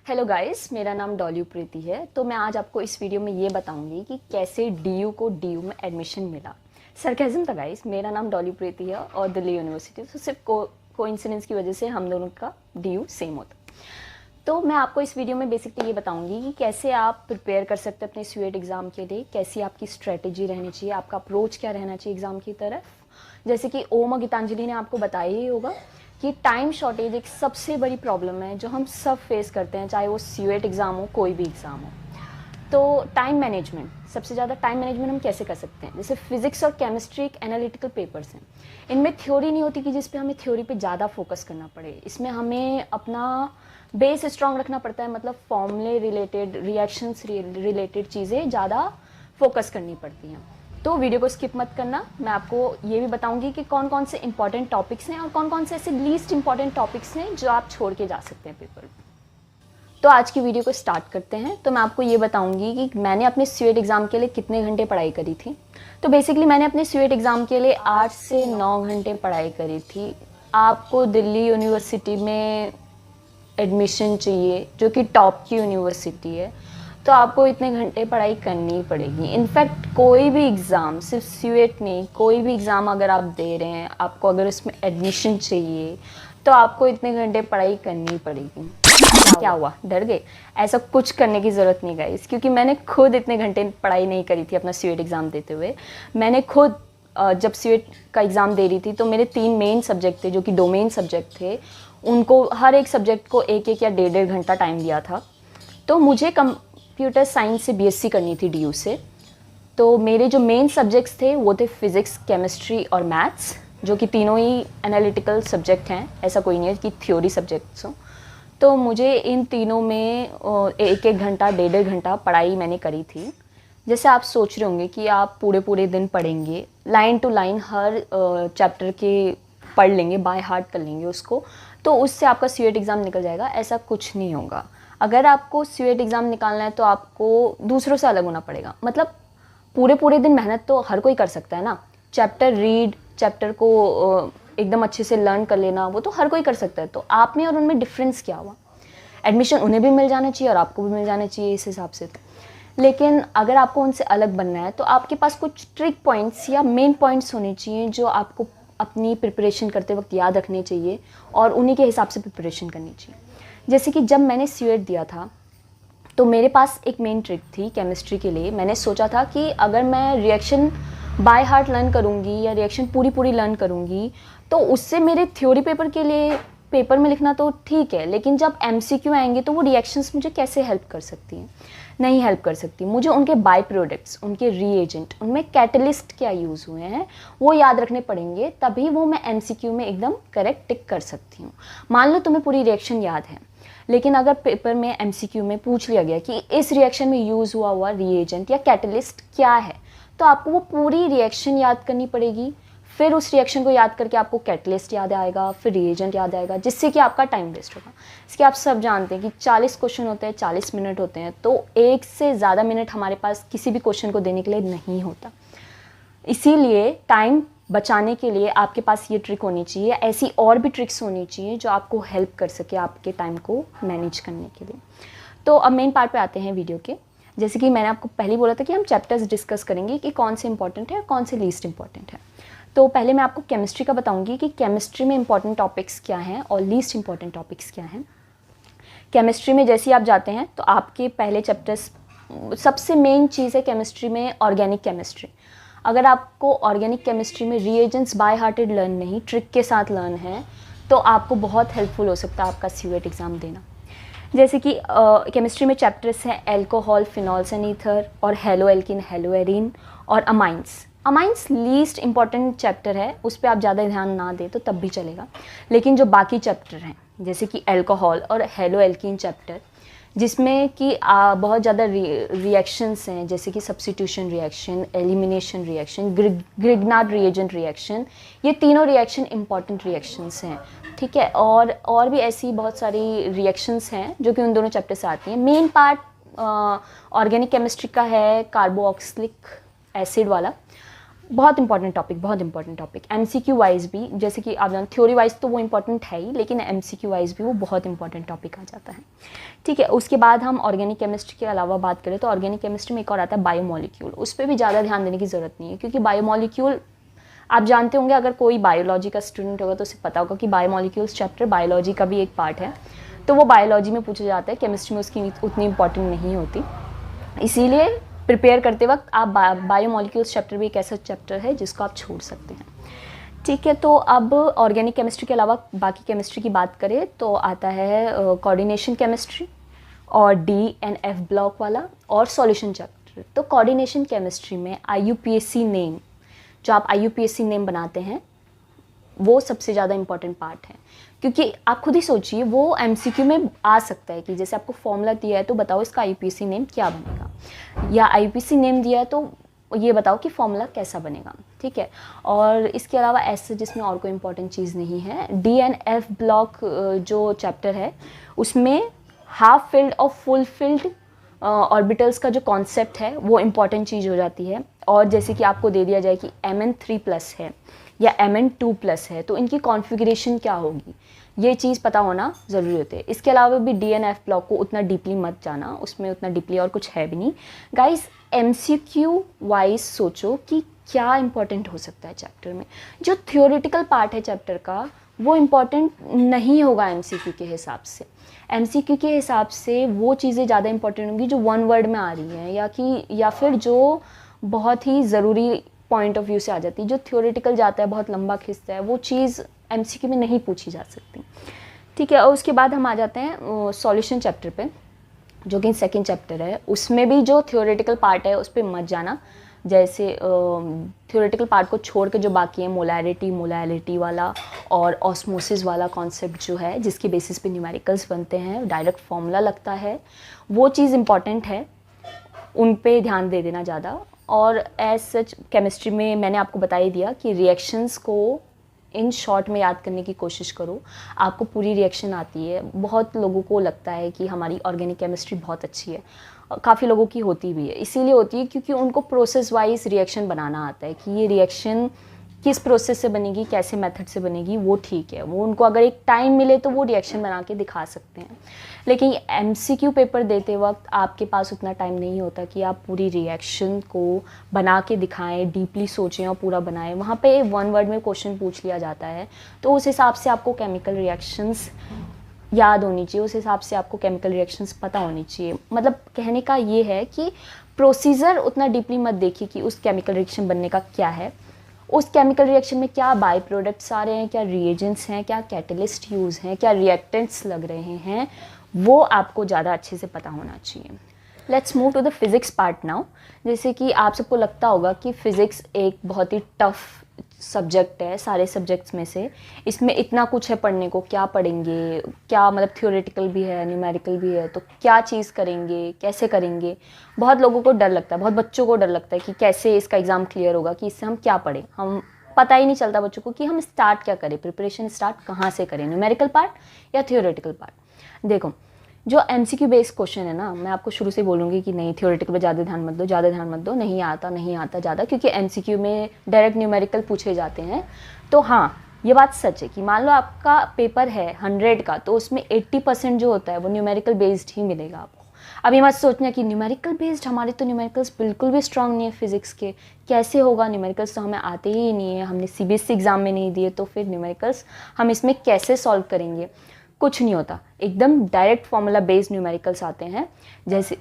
Hello guys, मेरा नाम डॉली प्रीति है। तो मैं आज आपको इस वीडियो में ये बताऊंगी कि कैसे डीयू को डीयू में एडमिशन मिला। सरकाज़म था गाइस, मेरा नाम डॉली प्रीति है और दिल्ली यूनिवर्सिटी, तो सिर्फ कोइंसिडेंस की वजह से हम दोनों का डीयू सेम होता। तो मैं आपको इस वीडियो में बेसिकली ये बताऊंगी कि कैसे आप प्रिपेयर कर सकते हैं अपने स्यूएट एग्ज़ाम के लिए, कैसी आपकी स्ट्रेटेजी रहनी चाहिए, आपका अप्रोच क्या रहना चाहिए एग्ज़ाम की तरफ। जैसे कि ओम और गीतांजलि ने आपको बताया ही होगा कि टाइम शॉर्टेज एक सबसे बड़ी प्रॉब्लम है जो हम सब फेस करते हैं, चाहे वो स्यूएट एग्ज़ाम हो, कोई भी एग्ज़ाम हो। तो टाइम मैनेजमेंट, सबसे ज़्यादा टाइम मैनेजमेंट हम कैसे कर सकते हैं। जैसे फिजिक्स और केमिस्ट्री एक एनालिटिकल पेपर्स हैं, इनमें थ्योरी नहीं होती कि जिस पे हमें थ्योरी पे ज़्यादा फोकस करना पड़े। इसमें हमें अपना बेस स्ट्रॉन्ग रखना पड़ता है, मतलब फॉर्मूले रिलेटेड, रिएक्शंस रिलेटेड चीज़ें ज़्यादा फोकस करनी पड़ती हैं। तो वीडियो को स्किप मत करना। मैं आपको ये भी बताऊंगी कि कौन कौन से इंपॉर्टेंट टॉपिक्स हैं और कौन कौन से ऐसे लीस्ट इंपॉर्टेंट टॉपिक्स हैं जो आप छोड़ के जा सकते हैं पेपर में। तो आज की वीडियो को स्टार्ट करते हैं। तो मैं आपको ये बताऊंगी कि मैंने अपने स्यूएट एग्ज़ाम के लिए कितने घंटे पढ़ाई करी थी। तो बेसिकली मैंने अपने स्यूएट एग्ज़ाम के लिए 8 से 9 घंटे पढ़ाई करी थी। आपको दिल्ली यूनिवर्सिटी में एडमिशन चाहिए जो कि टॉप की यूनिवर्सिटी है, तो आपको इतने घंटे पढ़ाई करनी पड़ेगी। इनफैक्ट कोई भी एग्ज़ाम, सिर्फ स्यूएट नहीं, कोई भी एग्ज़ाम अगर आप दे रहे हैं, आपको अगर उसमें एडमिशन चाहिए तो आपको इतने घंटे पढ़ाई करनी पड़ेगी। क्या हुआ, डर गए? ऐसा कुछ करने की ज़रूरत नहीं गाइस, क्योंकि मैंने खुद इतने घंटे पढ़ाई नहीं करी थी अपना स्यूएट एग्ज़ाम देते हुए। मैंने खुद जब स्यूएट का एग्ज़ाम दे रही थी तो मेरे 3 मेन सब्जेक्ट थे जो कि डोमेन सब्जेक्ट थे, उनको हर एक सब्जेक्ट को 1-1 या 1.5 घंटा टाइम दिया था। तो मुझे कंप्यूटर साइंस से बीएससी करनी थी डीयू से। तो मेरे जो मेन सब्जेक्ट्स थे वो थे फिज़िक्स, केमिस्ट्री और मैथ्स, जो कि तीनों ही एनालिटिकल सब्जेक्ट हैं। ऐसा कोई नहीं है कि थ्योरी सब्जेक्ट्स हों। तो मुझे इन तीनों में 1-1 घंटा, 1.5 घंटा पढ़ाई मैंने करी थी। जैसे आप सोच रहे होंगे कि आप पूरे पूरे दिन पढ़ेंगे, लाइन टू लाइन हर चैप्टर के पढ़ लेंगे, बाय हार्ट कर लेंगे उसको, तो उससे आपका स्यूएट एग्ज़ाम निकल जाएगा। ऐसा कुछ नहीं होगा। अगर आपको स्यूएट एग्ज़ाम निकालना है तो आपको दूसरों से अलग होना पड़ेगा। मतलब पूरे पूरे दिन मेहनत तो हर कोई कर सकता है ना। चैप्टर रीड, चैप्टर को एकदम अच्छे से लर्न कर लेना, वो तो हर कोई कर सकता है। तो आप में और उनमें डिफरेंस क्या हुआ? एडमिशन उन्हें भी मिल जाना चाहिए और आपको भी मिल जाना चाहिए इस हिसाब से। तो लेकिन अगर आपको उनसे अलग बनना है तो आपके पास कुछ ट्रिक पॉइंट्स या मेन पॉइंट्स होने चाहिए जो आपको अपनी प्रिपरेशन करते वक्त याद रखने चाहिए और उन्हीं के हिसाब से प्रिपरेशन करनी चाहिए। जैसे कि जब मैंने स्यूएट दिया था तो मेरे पास एक मेन ट्रिक थी केमिस्ट्री के लिए। मैंने सोचा था कि अगर मैं रिएक्शन बाय हार्ट लर्न करूँगी या रिएक्शन पूरी पूरी लर्न करूँगी तो उससे मेरे थ्योरी पेपर के लिए पेपर में लिखना तो ठीक है, लेकिन जब एमसीक्यू आएंगे तो वो रिएक्शंस मुझे कैसे हेल्प कर सकती हैं? नहीं हेल्प कर सकती। मुझे उनके बाय प्रोडक्ट्स, उनके रीएजेंट, उनमें कैटलिस्ट क्या यूज़ हुए हैं वो याद रखने पड़ेंगे, तभी वो मैं एमसीक्यू में एकदम करेक्ट टिक कर सकती हूँ। मान लो तुम्हें पूरी रिएक्शन याद है, लेकिन अगर पेपर में एमसीक्यू में पूछ लिया गया कि इस रिएक्शन में यूज़ हुआ हुआ रिएजेंट या कैटलिस्ट क्या है, तो आपको वो पूरी रिएक्शन याद करनी पड़ेगी। फिर उस रिएक्शन को याद करके आपको कैटलिस्ट याद आएगा, फिर रिएजेंट याद आएगा, जिससे कि आपका टाइम वेस्ट होगा। इसके आप सब जानते हैं कि 40 क्वेश्चन होते हैं, 40 मिनट होते हैं, तो 1 से ज़्यादा मिनट हमारे पास किसी भी क्वेश्चन को देने के लिए नहीं होता। इसीलिए टाइम बचाने के लिए आपके पास ये ट्रिक होनी चाहिए। ऐसी और भी ट्रिक्स होनी चाहिए जो आपको हेल्प कर सके आपके टाइम को मैनेज करने के लिए। तो अब मेन पार्ट पे आते हैं वीडियो के। जैसे कि मैंने आपको पहले बोला था कि हम चैप्टर्स डिस्कस करेंगे कि कौन से इंपॉर्टेंट है और कौन से लीस्ट इंपॉर्टेंट है। तो पहले मैं आपको केमिस्ट्री का बताऊंगी कि केमिस्ट्री में इंपॉर्टेंट टॉपिक्स क्या हैं और लीस्ट इंपॉर्टेंट टॉपिक्स क्या हैं। केमिस्ट्री में जैसे ही आप जाते हैं तो आपके पहले चैप्टर्स, सबसे मेन चीज़ है केमिस्ट्री में ऑर्गेनिक केमिस्ट्री। अगर आपको ऑर्गेनिक केमिस्ट्री में रिएजेंट्स बाय हार्टेड लर्न नहीं, ट्रिक के साथ लर्न है, तो आपको बहुत हेल्पफुल हो सकता है आपका स्यूएट एग्ज़ाम देना। जैसे कि केमिस्ट्री में चैप्टर्स हैं एल्कोहल, फिनॉल्स एंड ईथर, और हेलो एल्किन, हेलो एरीन, और amines. Amines least important chapter है, उस पर आप ज़्यादा ध्यान ना दें तो तब भी चलेगा। लेकिन जो बाकी चैप्टर हैं जैसे कि एल्कोहल और हेलो एल्किन चैप्टर, जिसमें कि बहुत ज़्यादा रिएक्शंस हैं, जैसे कि substitution reaction, elimination reaction, Grignard reagent reaction, ये तीनों रिएक्शन इंपॉर्टेंट रिएक्शंस हैं, ठीक है। और भी ऐसी बहुत सारी रिएक्शंस हैं जो कि उन दोनों चैप्टर से आती हैं। मेन पार्ट ऑर्गेनिक केमिस्ट्री का है कार्बोक्सिलिक एसिड वाला, बहुत इंपॉर्टेंट टॉपिक, बहुत इंपॉर्टेंट टॉपिक। एमसीक्यू वाइज भी, जैसे कि आप जानते थ्योरी वाइज तो वो इंपॉर्टेंट है ही, लेकिन एमसीक्यू वाइज भी वो बहुत इंपॉर्टेंट टॉपिक आ जाता है। ठीक है, उसके बाद हम ऑर्गेनिक केमिस्ट्री के अलावा बात करें तो ऑर्गेनिक केमिस्ट्री में एक और आता है बायोमोलिक्यूल। उस पर भी ज़्यादा ध्यान देने की ज़रूरत नहीं है, क्योंकि बायोमोलिक्यूल आप जानते होंगे, अगर कोई बायोलॉजी का स्टूडेंट होगा तो उसे पता होगा कि बायोमोलिक्यूल्स चैप्टर बायोलॉजी का भी एक पार्ट है, तो वो बायोलॉजी में पूछा जाता है, केमिस्ट्री में उसकी उतनी इंपॉर्टेंट नहीं होती। इसीलिए प्रिपेयर करते वक्त आप बायोमोलिक्यूल्स चैप्टर भी एक ऐसा चैप्टर है जिसको आप छोड़ सकते हैं। ठीक है, तो अब ऑर्गेनिक केमिस्ट्री के अलावा बाकी केमिस्ट्री की बात करें तो आता है कोऑर्डिनेशन केमिस्ट्री और DNF ब्लॉक वाला और सॉल्यूशन चैप्टर। तो कोऑर्डिनेशन केमिस्ट्री में IUPAC नेम, जो आप IUPAC नेम बनाते हैं, वो सबसे ज़्यादा इंपॉर्टेंट पार्ट है, क्योंकि आप खुद ही सोचिए वो MCQ में आ सकता है कि जैसे आपको फॉर्मूला दिया है तो बताओ इसका IUPAC नेम क्या बनेगा, या IUPAC नेम दिया है तो ये बताओ कि फॉर्मूला कैसा बनेगा। ठीक है, और इसके अलावा ऐसे जिसमें और कोई इंपॉर्टेंट चीज़ नहीं है। DNF ब्लॉक जो चैप्टर है उसमें हाफ फिल्ड और फुल फिल्ड ऑर्बिटल्स का जो कॉन्सेप्ट है वो इम्पॉर्टेंट चीज़ हो जाती है। और जैसे कि आपको दे दिया जाए कि Mn3+ है या Mn2+ है तो इनकी कॉन्फ़िगरेशन क्या होगी, ये चीज़ पता होना ज़रूरी होती है। इसके अलावा भी DNF ब्लॉक को उतना डीपली मत जाना, उसमें उतना डीपली और कुछ है भी नहीं। गाइस, MCQ वाइज सोचो कि क्या इंपॉर्टेंट हो सकता है चैप्टर में। जो थियोरेटिकल पार्ट है चैप्टर का वो इम्पॉर्टेंट नहीं होगा MCQ के हिसाब से। MCQ के हिसाब से वो चीज़ें ज़्यादा इंपॉर्टेंट होंगी जो वन वर्ड में आ रही हैं, या फिर जो बहुत ही ज़रूरी पॉइंट ऑफ व्यू से आ जाती है। जो थियोरेटिकल जाता है, बहुत लंबा खिंचता है, वो चीज़ MCQ में नहीं पूछी जा सकती। ठीक है, और उसके बाद हम आ जाते हैं सॉल्यूशन चैप्टर पे, जो कि सेकंड चैप्टर है। उसमें भी जो थियोरेटिकल पार्ट है उस पर मत जाना। जैसे थियोरेटिकल पार्ट को छोड़ के जो बाकी है, मोलैरिटी वाला और ऑस्मोसिस वाला कॉन्सेप्ट जो है, जिसकी बेसिस पे न्यूमेरिकल्स बनते हैं, डायरेक्ट फॉर्मूला लगता है, वो चीज़ इंपॉर्टेंट है, उन पे ध्यान दे देना ज़्यादा। और एज सच केमिस्ट्री में मैंने आपको बता ही दिया कि रिएक्शंस को इन शॉर्ट में याद करने की कोशिश करो, आपको पूरी रिएक्शन आती है। बहुत लोगों को लगता है कि हमारी ऑर्गेनिक केमिस्ट्री बहुत अच्छी है, काफ़ी लोगों की होती भी है। इसीलिए होती है क्योंकि उनको प्रोसेस वाइज रिएक्शन बनाना आता है कि ये रिएक्शन किस प्रोसेस से बनेगी, कैसे मेथड से बनेगी, वो ठीक है। वो उनको अगर एक टाइम मिले तो वो रिएक्शन बना के दिखा सकते हैं। लेकिन MCQ पेपर देते वक्त आपके पास उतना टाइम नहीं होता कि आप पूरी रिएक्शन को बना के दिखाएं, डीपली सोचें और पूरा बनाएं। वहाँ पे वन वर्ड में क्वेश्चन पूछ लिया जाता है, तो उस हिसाब से आपको केमिकल रिएक्शंस याद होनी चाहिए, उस हिसाब से आपको केमिकल रिएक्शंस पता होनी चाहिए। मतलब कहने का ये है कि प्रोसीजर उतना डीपली मत देखिए कि उस केमिकल रिएक्शन बनने का क्या है, उस केमिकल रिएक्शन में क्या बाय प्रोडक्ट्स आ रहे हैं, क्या रिएजेंट्स हैं, क्या कैटलिस्ट यूज़ हैं, क्या रिएक्टेंट्स लग रहे हैं, वो आपको ज़्यादा अच्छे से पता होना चाहिए। Let's move to the physics part now. जैसे कि आप सबको लगता होगा कि फ़िज़िक्स एक बहुत ही टफ़ सब्जेक्ट है सारे सब्जेक्ट्स में से, इसमें इतना कुछ है पढ़ने को, क्या पढ़ेंगे, क्या मतलब थियोरेटिकल भी है, न्यूमेरिकल भी है, तो क्या चीज़ करेंगे, कैसे करेंगे। बहुत लोगों को डर लगता है, बहुत बच्चों को डर लगता है कि कैसे इसका एग्ज़ाम क्लियर होगा, कि इससे हम क्या पढ़ें। हम पता ही नहीं चलता बच्चों को कि हम स्टार्ट क्या करें, प्रिपरेशन स्टार्ट कहाँ से करें, न्यूमेरिकल पार्ट या थियोरेटिकल पार्ट। देखो, जो MCQ बेस्ड क्वेश्चन है ना, मैं आपको शुरू से बोलूँगी कि नहीं थियोरेटिकल पे ज़्यादा ध्यान मत दो, नहीं आता ज़्यादा, क्योंकि MCQ में डायरेक्ट न्यूमेरिकल पूछे जाते हैं। तो हाँ, ये बात सच है कि मान लो आपका पेपर है 100 का, तो उसमें 80% जो होता है वो न्यूमेरिकल बेस्ड ही मिलेगा आपको। अब ये मत सोचना कि न्यूमेरिकल बेस्ड, हमारे तो न्यूमेरिकल्स बिल्कुल भी स्ट्रांग नहीं है फिजिक्स के, कैसे होगा, न्यूमेरिकल्स तो हमें आते ही नहीं है, हमने CBSE एग्ज़ाम में नहीं दिए, तो फिर न्यूमेरिकल्स हम इसमें कैसे सॉल्व करेंगे। कुछ नहीं होता, एकदम डायरेक्ट फॉर्मूला बेस्ड न्यूमेरिकल्स आते हैं। जैसे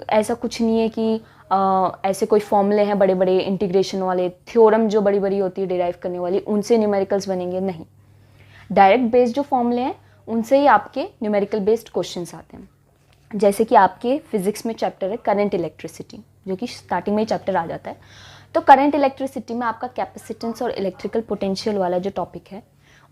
ऐसा कुछ नहीं है कि ऐसे कोई फॉर्मूले हैं बड़े बड़े इंटीग्रेशन वाले, थ्योरम जो बड़ी बड़ी होती है डिराइव करने वाली, उनसे न्यूमेरिकल्स बनेंगे, नहीं। डायरेक्ट बेस्ड जो फॉर्मूले हैं उनसे ही आपके न्यूमेरिकल बेस्ड क्वेश्चंस आते हैं। जैसे कि आपके फिजिक्स में चैप्टर है करंट इलेक्ट्रिसिटी, जो कि स्टार्टिंग में ही चैप्टर आ जाता है। तो करंट इलेक्ट्रिसिटी में आपका कैपेसिटेंस और इलेक्ट्रिकल पोटेंशियल वाला जो टॉपिक है,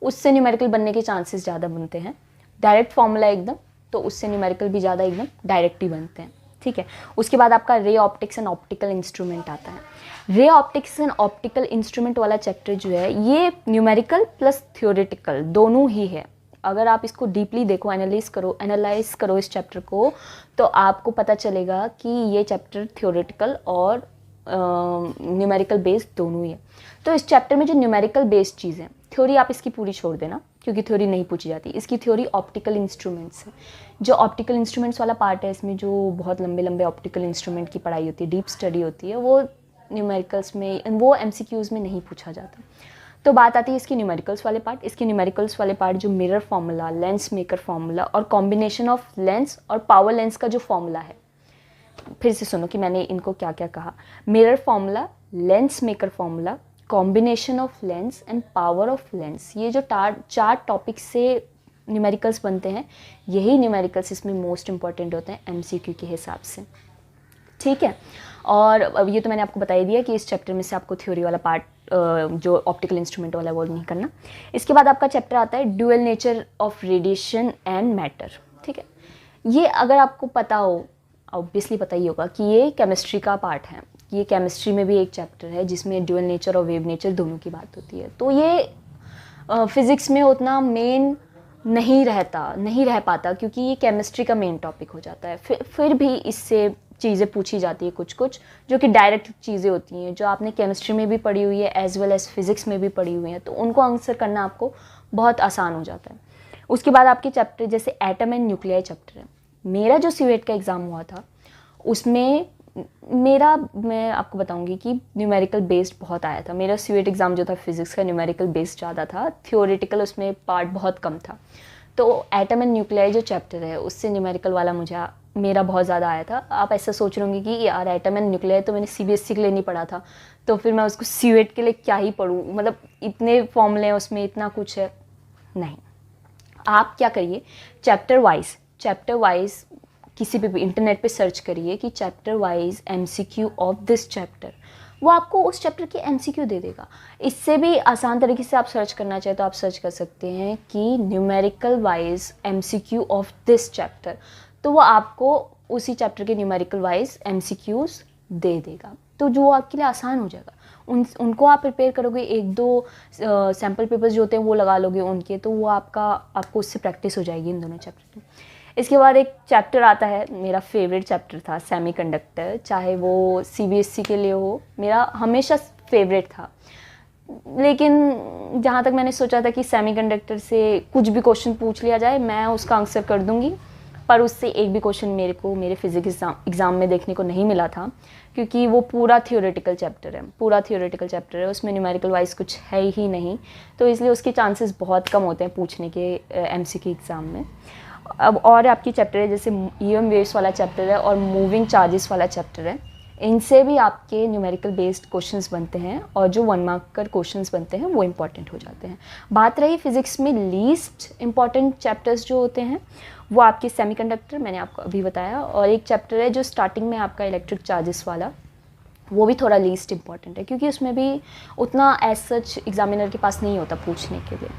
उससे न्यूमेरिकल बनने के चांसेस ज़्यादा बनते हैं। डायरेक्ट फॉर्मूला एकदम, तो उससे न्यूमेरिकल भी ज़्यादा एकदम डायरेक्ट ही बनते हैं। ठीक है, उसके बाद आपका ray optics and optical instrument आता है। Ray optics and optical instrument वाला चैप्टर जो है, ये न्यूमेरिकल प्लस थियोरेटिकल दोनों ही है। अगर आप इसको डीपली देखो, एनालाइज करो इस चैप्टर को, तो आपको पता चलेगा कि ये चैप्टर थियोरेटिकल और न्यूमेरिकल बेस्ड दोनों ही है। तो इस चैप्टर में जो न्यूमेरिकल बेस्ड चीज़ें, थ्योरी आप इसकी पूरी छोड़ देना क्योंकि थ्योरी नहीं पूछी जाती। इसकी थ्योरी ऑप्टिकल इंस्ट्रूमेंट्स है। जो ऑप्टिकल इंस्ट्रूमेंट्स वाला पार्ट है, इसमें जो बहुत लंबे लंबे ऑप्टिकल इंस्ट्रूमेंट की पढ़ाई होती है, डीप स्टडी होती है, वो न्यूमेरिकल्स में, वो MCQs में नहीं पूछा जाता। तो बात आती है इसकी न्यूमेरिकल्स वाले पार्ट। इसके न्यूमेरिकल्स वाले पार्ट जो mirror formula, lens maker formula और कॉम्बिनेशन ऑफ लेंस और पावर लेंस का जो फार्मूला है, फिर से सुनो कि मैंने इनको क्या क्या कहा। Mirror formula, lens maker formula, combination of lens and power of lens, ये जो चार टॉपिक्स से न्यूमेरिकल्स बनते हैं, यही न्यूमेरिकल्स इसमें मोस्ट इंपॉर्टेंट होते हैं MCQ के हिसाब से। ठीक है, और अब ये तो मैंने आपको बता ही दिया कि इस चैप्टर में से आपको थ्योरी वाला पार्ट जो ऑप्टिकल इंस्ट्रूमेंट वाला है वो नहीं करना। इसके बाद आपका चैप्टर आता है dual nature of radiation and matter. ठीक है, ये अगर आपको पता हो, ऑब्वियसली पता ही होगा कि ये केमिस्ट्री का पार्ट है। ये केमिस्ट्री में भी एक चैप्टर है जिसमें ड्यूअल नेचर और वेव नेचर दोनों की बात होती है। तो ये फिज़िक्स में उतना मेन नहीं रह पाता क्योंकि ये केमिस्ट्री का मेन टॉपिक हो जाता है। फिर भी इससे चीज़ें पूछी जाती है कुछ कुछ जो कि डायरेक्ट चीज़ें होती हैं, जो आपने केमिस्ट्री में भी पढ़ी हुई है एज वेल एज फिज़िक्स में भी पढ़ी हुई हैं, तो उनको आंसर करना आपको बहुत आसान हो जाता है। उसके बाद आपके चैप्टर जैसे एटम एंड न्यूक्लियाई चैप्टर है। मेरा जो CUET का एग्ज़ाम हुआ था उसमें मैं आपको बताऊंगी कि न्यूमेरिकल बेस्ड बहुत आया था। मेरा CUET एग्ज़ाम जो था फिज़िक्स का न्यूमेरिकल बेस्ड ज़्यादा था, थियोरेटिकल उसमें पार्ट बहुत कम था। तो एटम एंड न्यूक्लियाई जो चैप्टर है उससे न्यूमेरिकल वाला मेरा बहुत ज़्यादा आया था। आप ऐसा सोच रहे होंगे कि यार एटम एंड न्यूक्लियाई तो मैंने CBSE के लिए नहीं पढ़ा था, तो फिर मैं उसको CUET के लिए क्या ही पढ़ूँ, मतलब इतने फॉर्मूले हैं उसमें, इतना कुछ है। नहीं, आप क्या करिए, चैप्टर वाइज किसी भी इंटरनेट पे सर्च करिए कि chapter wise MCQ of this chapter, वो आपको उस चैप्टर की MCQ दे देगा। इससे भी आसान तरीके से आप सर्च करना चाहें तो आप सर्च कर सकते हैं कि numerical wise MCQ of this chapter, तो वो आपको उसी चैप्टर के न्यूमेरिकल वाइज MCQs दे देगा, तो जो आपके लिए आसान हो जाएगा। उनको आप प्रिपेयर करोगे, 1-2 सैम्पल पेपर्स जो होते हैं वो लगा लोगे उनके, तो वो आपको उससे प्रैक्टिस हो जाएगी इन दोनों चैप्टर में। इसके बाद एक चैप्टर आता है, मेरा फेवरेट चैप्टर था, सेमीकंडक्टर। चाहे वो CBSE के लिए हो, मेरा हमेशा फेवरेट था। लेकिन जहाँ तक मैंने सोचा था कि सेमीकंडक्टर से कुछ भी क्वेश्चन पूछ लिया जाए मैं उसका आंसर कर दूँगी, पर उससे एक भी क्वेश्चन मेरे फिज़िक्स एग्ज़ाम में देखने को नहीं मिला था, क्योंकि वो पूरा थियोरेटिकल चैप्टर है, उसमें न्यूमेरिकल वाइज कुछ है ही नहीं, तो इसलिए उसके चांसेस बहुत कम होते हैं पूछने के MCQ एग्ज़ाम में। अब और आपकी चैप्टर है जैसे EM वेव्स वाला चैप्टर है और मूविंग चार्जेस वाला चैप्टर है, इनसे भी आपके न्यूमेरिकल बेस्ड क्वेश्चंस बनते हैं और जो 1 मार्कर क्वेश्चंस बनते हैं वो इम्पॉर्टेंट हो जाते हैं। बात रही फिज़िक्स में लीस्ट इम्पॉर्टेंट चैप्टर्स जो होते हैं, वो आपके सेमीकंडक्टर, मैंने आपको अभी बताया, और एक चैप्टर है जो स्टार्टिंग में आपका इलेक्ट्रिक चार्जेस वाला, वो भी थोड़ा लीस्ट इम्पॉर्टेंट है क्योंकि उसमें भी उतना एज सच एग्जामिनर के पास नहीं होता पूछने के लिए।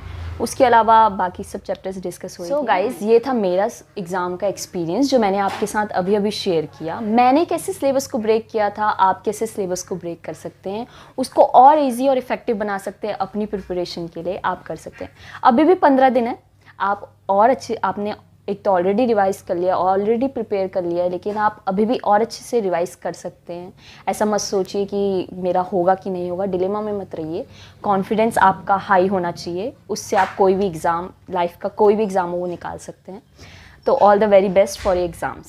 उसके अलावा बाकी सब चैप्टर्स डिस्कस हुए। सो गाइस, ये था मेरा एग्ज़ाम का एक्सपीरियंस जो मैंने आपके साथ अभी शेयर किया। मैंने कैसे सिलेबस को ब्रेक किया था, आप कैसे सिलेबस को ब्रेक कर सकते हैं, उसको और ईजी और इफेक्टिव बना सकते हैं अपनी प्रिपरेशन के लिए, आप कर सकते हैं। अभी भी 15 दिन है, आप और अच्छे, आपने एक तो ऑलरेडी रिवाइज कर लिया, ऑलरेडी प्रिपेयर कर लिया है, लेकिन आप अभी भी और अच्छे से रिवाइज कर सकते हैं। ऐसा मत सोचिए कि मेरा होगा कि नहीं होगा, डिलेमा में मत रहिए। कॉन्फिडेंस आपका हाई होना चाहिए, उससे आप कोई भी एग्ज़ाम, लाइफ का कोई भी एग्ज़ाम हो वो निकाल सकते हैं। तो all the very best for your exams.